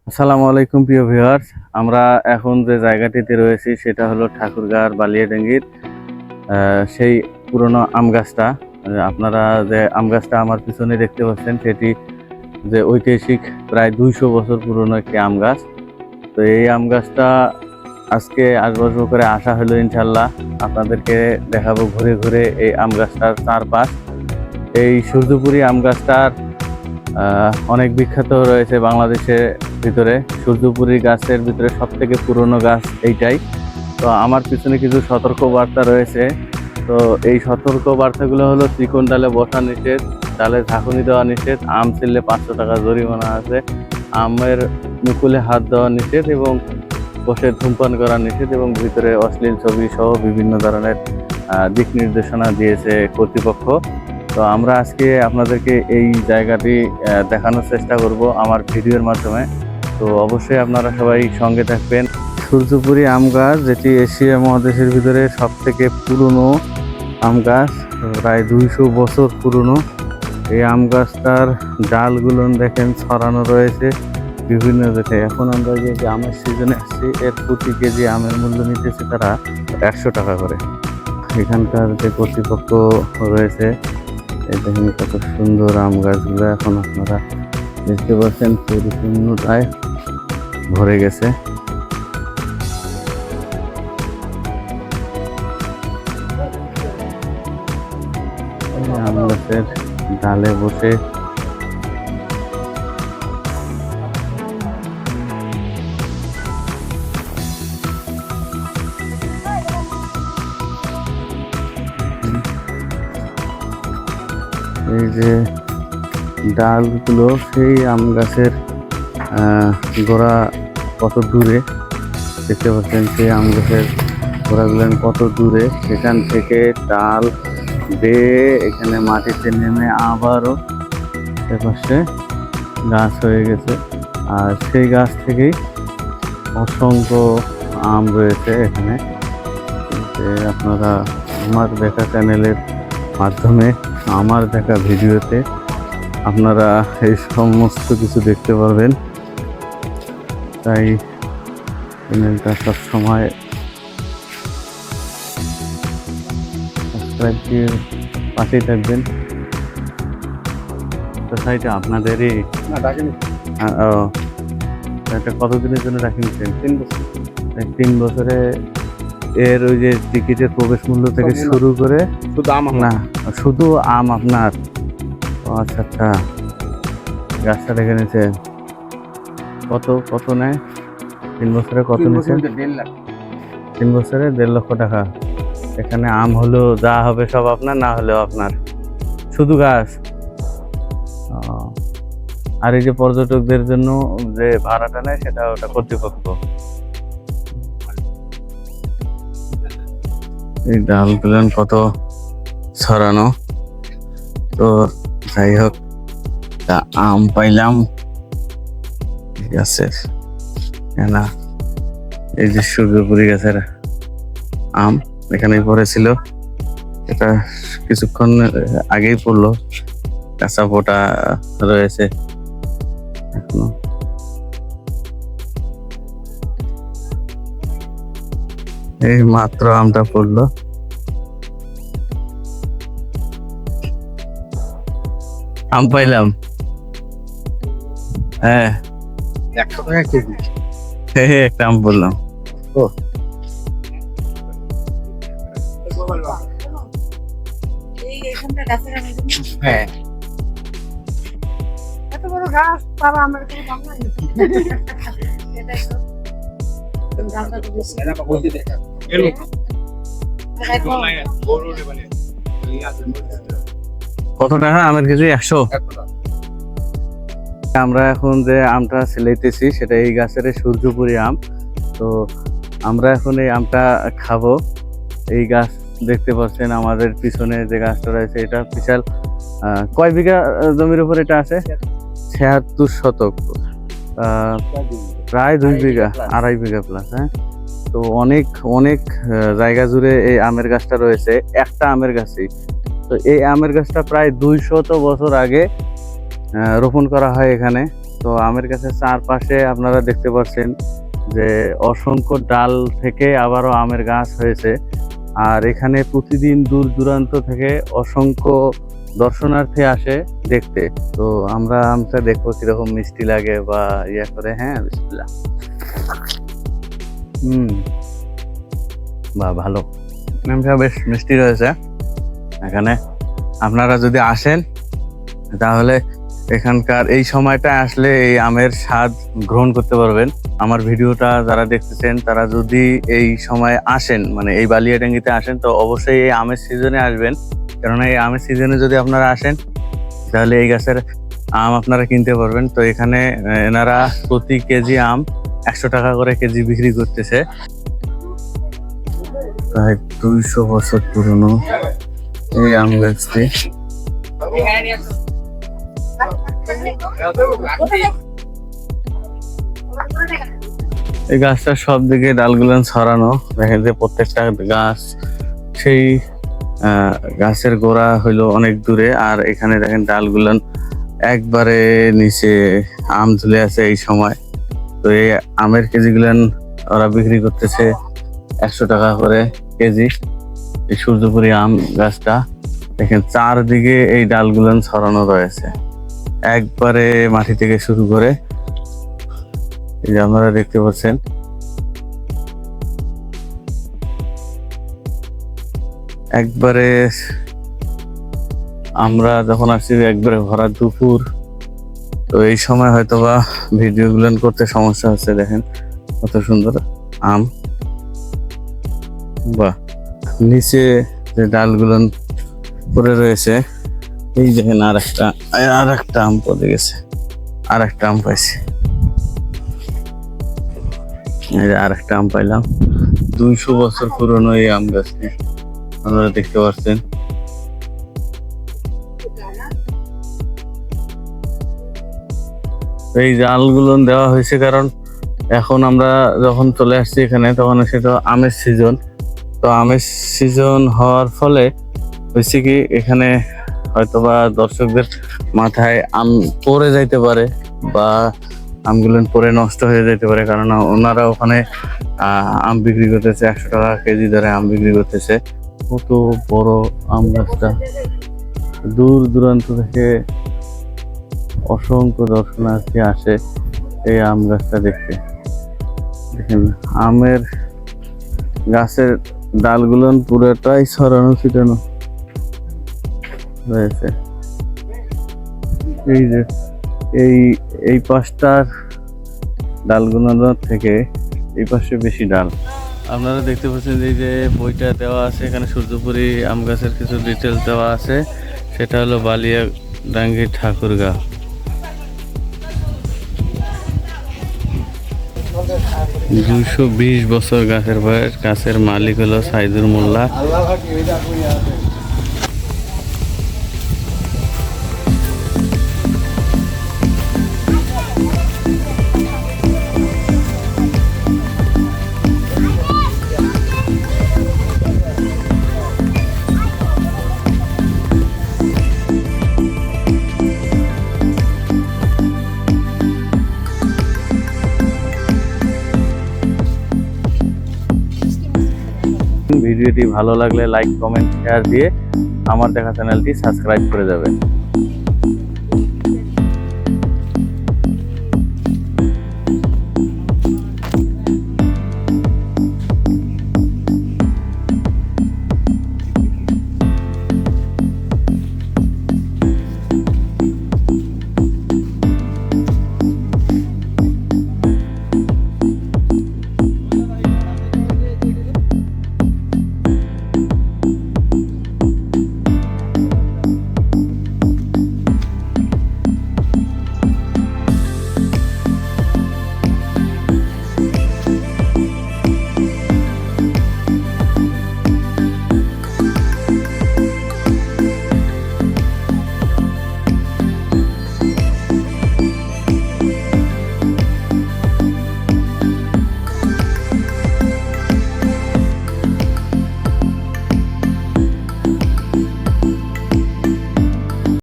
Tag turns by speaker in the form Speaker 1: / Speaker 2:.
Speaker 1: আসসালামু আলাইকুম প্রিয় ভিউয়ার্স। আমরা এখন যে জায়গাটিতে রয়েছি সেটা হলো ঠাকুরগাঁওর বালিয়াডাঙ্গির সেই পুরনো আম গাছটা। আপনারা যে আম গাছটা আমার পিছনে দেখতে পাচ্ছেন সেটি যে ঐতিহাসিক প্রায় 200 বছর পুরনো একটি আম গাছ। তো এই আম গাছটা আজকে আসবো করে আসা হলো, ইনশাল্লাহ আপনাদেরকে দেখাবো ঘুরে ঘুরে এই আম গাছটার চারপাশ। এই সূর্যপুরী আম গাছটার অনেক বিখ্যাত রয়েছে বাংলাদেশের ভিতরে। সূর্যপুরী গাছের ভিতরে সব থেকে পুরনো গাছ এইটাই। তো আমার পিছনে কিছু সতর্ক বার্তা রয়েছে। তো এই সতর্ক বার্তাগুলো হলো: চিকন ডালে বসা নিষেধ, ডালে ঝাঁকুনি দেওয়া নিষেধ, আম ছিঁড়লে 500 টাকা জরিমানা আছে, আমের মুকুলে হাত দেওয়া নিষেধ এবং বসে ধূমপান করা নিষেধ, এবং ভিতরে অশ্লীল ছবি সহ বিভিন্ন ধরনের দিক নির্দেশনা দিয়েছে কর্তৃপক্ষ। তো আমরা আজকে আপনাদেরকে এই জায়গাটি দেখানোর চেষ্টা করব আমার ভিডিওর মাধ্যমে। তো অবশ্যই আপনারা সবাই সঙ্গে থাকবেন। সূর্যপুরী আম গাছ, যেটি এশিয়া মহাদেশের ভিতরে সব থেকে পুরনো আম গাছ, প্রায় 200 বছর পুরনো। এই আম গাছটার ডালগুলো দেখেন ছড়ানো রয়েছে বিভিন্ন জায়গায়। এখন আমরা যে আমের সিজনে আসছি, এর প্রতি কেজি আমের মূল্য নিতেছে তারা 100 টাকা করে। এখানকার যে কর্তৃপক্ষ রয়েছে, এই দেখেন কত সুন্দর আম গাছগুলো। এখন আপনারা দেখতে পাচ্ছেন পরিপূর্ণতায় ভরে গেছে। আম গাছের ডালে বসে এই যে ডালগুলো, সেই আম গাছের গোড়া কত দূরে দেখতে পাচ্ছেন। সেই আম গাছের গোড়াগুলো কত দূরে, সেখান থেকে ডাল বেয়ে এখানে মাটিতে নেমে আবারও এপাশে গাছ হয়ে গেছে। আর সেই গাছ থেকেই অসংখ্য আম রয়েছে এখানে। যে আপনারা আমার দেখা চ্যানেলের মাধ্যমে, আমার দেখা ভিডিওতে আপনারা এই সমস্ত কিছু দেখতে পারবেন। তাই চ্যানেলটা সবসময় সাবস্ক্রাইব দিয়ে পাশেই থাকবেন। তো সাইটে আপনাদেরই এটা কতদিনের জন্য রাখিয়েছেন? 3 বছর। 3 বছরে এর ওই যে টিকিটের প্রবেশ মূল্য থেকে শুরু করে
Speaker 2: শুধু আম
Speaker 1: না, শুধু আম আপনার? আচ্ছা আচ্ছা, গাছটা দেখে নিয়েছেন। কত কত নেয় 3 বছরে? কত নিয়েছেন? 3 বছরে 1.5 লক্ষ টাকা। এখানে আম হলো যা হবে সব আপনার, না হলেও আপনার, শুধু গাছ। আর এই যে পর্যটকদের জন্য যে ভাড়াটা নেয় সেটা ওটা কর্তৃপক্ষ। এই ডালগুলো কত ছড়ানো। তো যাই হোক, আম পাইলাম গাছের না। এই যে সূর্যপুরী গাছের আম এখানেই পড়েছিল, এটা কিছুক্ষণ আগেই পড়লো, কাঁচা পোটা রয়েছে এখনো। এই মাত্র আমটা পড়লো। আম পাইলাম, হ্যাঁ
Speaker 2: 100 টাকা কেজি।
Speaker 1: একটা আম বললাম।
Speaker 2: হ্যাঁ,
Speaker 3: এত বড় গাছ, তারা আমার কোনো দাম নাই। এটাই তো দামটা তো বেশি।
Speaker 1: কত টাকা আমের কেজি? 100। আমরা এখন যে আমটা সিলাইতেছি সেটা এই গাছের সূর্যপুরী আম। তো আমরা এখন এই আমটা খাবো। এই গাছ দেখতে পাচ্ছেন আমাদের পিছনে যে গাছটা রয়েছে, এটা বিশাল। কয় বিঘা জমির উপর এটা আছে? 76 শতক, প্রায় 2 বিঘা, 2.5 বিঘা প্লাস। হ্যাঁ, তো অনেক অনেক জায়গা জুড়ে এই আমের গাছটা রয়েছে, একটা আমের গাছই। তো এই আমের গাছটা প্রায় 200 বছর আগে রোপণ করা হয় এখানে। তো আমের গাছের চারপাশে আপনারা দেখতে পাচ্ছেন যে অসংখ্য ডাল থেকে আবারও আমের গাছ হয়েছে। আর এখানে প্রতিদিন দূর দূরান্ত থেকে অসংখ্য দর্শনার্থী আসে দেখতে। তো আমরা আমটা দেখবো কিরকম মিষ্টি লাগে বা ইয়ে করে। হ্যাঁ, বিসমিল্লাহ। বা ভালো, আমটা বেশ মিষ্টি রয়েছে। এখানে আপনারা যদি আসেন তাহলে এখানকার এই সময়টা আসলে এই আমের স্বাদ গ্রহণ করতে পারবেন। আমার ভিডিওটা যারা দেখতেছেন তারা যদি এই সময় আসেন, মানে এই বালিয়াডাঙ্গিতে আসেন, তো অবশ্যই এই আমের সিজনে আসবেন। কেননা এই আমের সিজনে যদি আপনারা আসেন তাহলে এই গাছের আম আপনারা কিনতে পারবেন। তো এখানে এনারা প্রতি কেজি আম 100 টাকা করে কেজি বিক্রি করতেছে। প্রায় 200 বছর পুরনো এই আম গাছটি। এই গাছটার সব দিকে ডালগুলো ছড়ানো, দেখেন যে প্রত্যেকটা গাছ সেই গাছের গোড়া হইলো অনেক দূরে। আর এখানে দেখেন ডালগুলান একবারে নিচে আম ঝুলে আছে এই সময়। তো এই আমের কেজিগুলান ওরা বিক্রি করতেছে 100 টাকা করে কেজি। এই সূর্যপুরি আম গাছটা দেখেন চারদিকে এই ডালগুলান ছড়ানো রয়েছে, একবারে মাটি থেকে শুরু করে। এই যে আপনারা দেখতে পাচ্ছেন একবারে আমরা যখন আসছি একবারে ভরা দুপুর। তো এই সময় হয়তোবা ভিডিও গুলো করতে সমস্যা হচ্ছে। দেখেন কত সুন্দর আম, বাহ। নিচে যে ডালগুলো পড়ে রয়েছে, এই দেখেন আর একটা আম পড়ে গেছে, আর একটা আম পাইছি। এই যে আর একটা আম পাইলাম। 200 বছর পুরনো এই আম গাছটি আপনারা দেখতে পাচ্ছেন। এই জালগুলো দেওয়া হয়েছে কারণ এখন আমরা যখন চলে আসছি এখানে তখন সেটা আমের সিজন। তো আমের সিজন হওয়ার ফলে হয়েছে কি, এখানে হয়তোবা দর্শকদের মাথায় আম পড়ে যাইতে পারে বা আমগুলো পরে নষ্ট হয়ে যেতে পারে, কারণ ওনারা ওখানে আম বিক্রি করতেছে 100 টাকা কেজি দরে আম বিক্রি করতেছে। কত বড় আম গাছটা, দূর দূরান্ত থেকে অসংখ্য দর্শনার্থী আসে এই আম গাছটা দেখতে। দেখেন আমের গাছের ডালগুলো পুরোটাই ছড়ানো ছিটানো রয়েছে। এই যে এই পাশটার ডালগুলো থেকে এই পাশে বেশি ডাল। আপনারা দেখতে পাচ্ছেন এই যে বইটা দেওয়া আছে, এখানে সূর্যপুরি আম গাছের কিছু ডিটেলস দেওয়া আছে। সেটা হলো বালিয়াডাঙ্গি ঠাকুরগাঁও। 220 বছর গাছের বয়স। গাছের মালিক হলো সাইদুর মোল্লা। ভিডিওটি ভালো লাগলে লাইক, কমেন্ট, শেয়ার দিয়ে আমার দেখা চ্যানেলটি সাবস্ক্রাইব করে যাবেন।